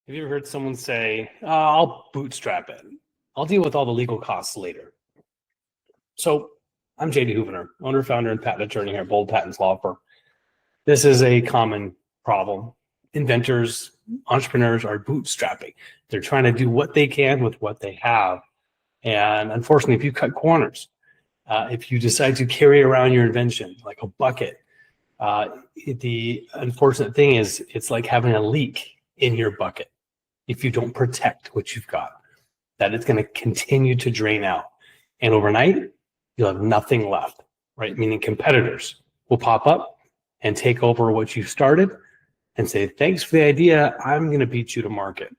Have you ever heard someone say, I'll bootstrap it. I'll deal with all the legal costs later. So I'm JD Houvener, owner, founder, and patent attorney here at Bold Patents Law Firm. This is a common problem. Inventors, entrepreneurs are bootstrapping. They're trying to do what they can with what they have. And unfortunately, if you cut corners, if you decide to carry around your invention like a bucket, the unfortunate thing is it's like having a leak in your bucket. If you don't protect what you've got, that it's going to continue to drain out. And overnight, you'll have nothing left, right? Meaning competitors will pop up and take over what you started and say, thanks for the idea, I'm going to beat you to market.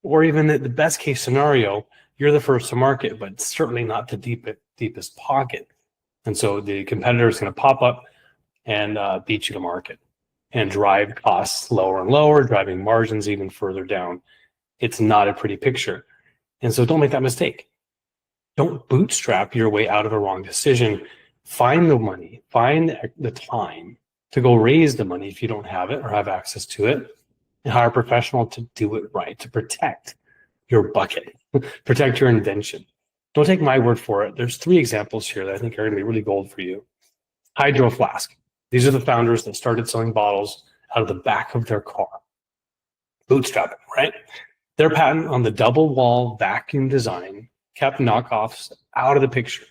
Or even the best case scenario, you're the first to market, but certainly not the deepest pocket. And so the competitor is going to pop up and beat you to market and drive costs lower and lower, driving margins even further down. It's not a pretty picture. And so don't make that mistake. Don't bootstrap your way out of a wrong decision. Find the money, find the time to go raise the money if you don't have it or have access to it, and hire a professional to do it right, to protect your bucket, protect your invention. Don't take my word for it. There's 3 examples here that I think are going to be really gold for you. Hydro Flask. These are the founders that started selling bottles out of the back of their car. Bootstrapping, right? Their patent on the double wall vacuum design kept knockoffs out of the picture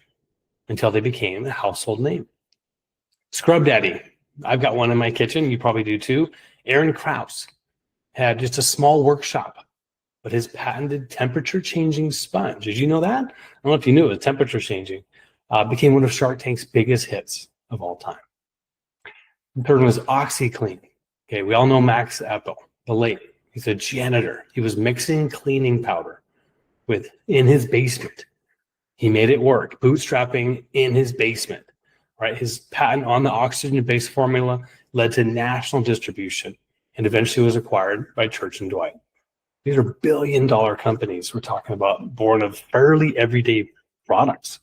until they became a household name. Scrub Daddy. I've got one in my kitchen. You probably do too. Aaron Krause had just a small workshop, but his patented temperature changing sponge, did you know that? I don't know if you knew it was temperature changing, became one of Shark Tank's biggest hits of all time. The third one was OxyClean. Okay, we all know Max Epple, the late. He's a janitor. He was mixing cleaning powder in his basement. He made it work, bootstrapping in his basement, right? His patent on the oxygen-based formula led to national distribution and eventually was acquired by Church & Dwight. These are billion-dollar companies we're talking about, born of fairly everyday products,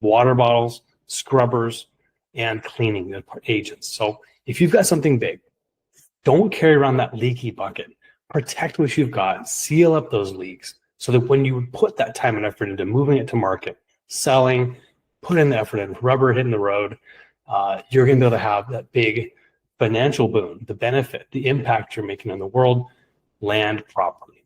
water bottles, scrubbers, and cleaning agents. So if you've got something big, don't carry around that leaky bucket. Protect what you've got, seal up those leaks so that when you put that time and effort into moving it to market, selling, put in the effort in, rubber hitting the road, you're going to be able to have that big financial boon, the benefit, the impact you're making on the world, land properly.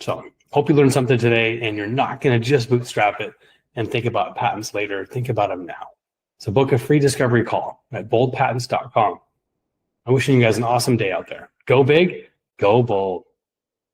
So hope you learned something today and you're not going to just bootstrap it and think about patents later. Think about them now. So book a free discovery call at boldpatents.com. I'm wishing you guys an awesome day out there. Go big, go bold.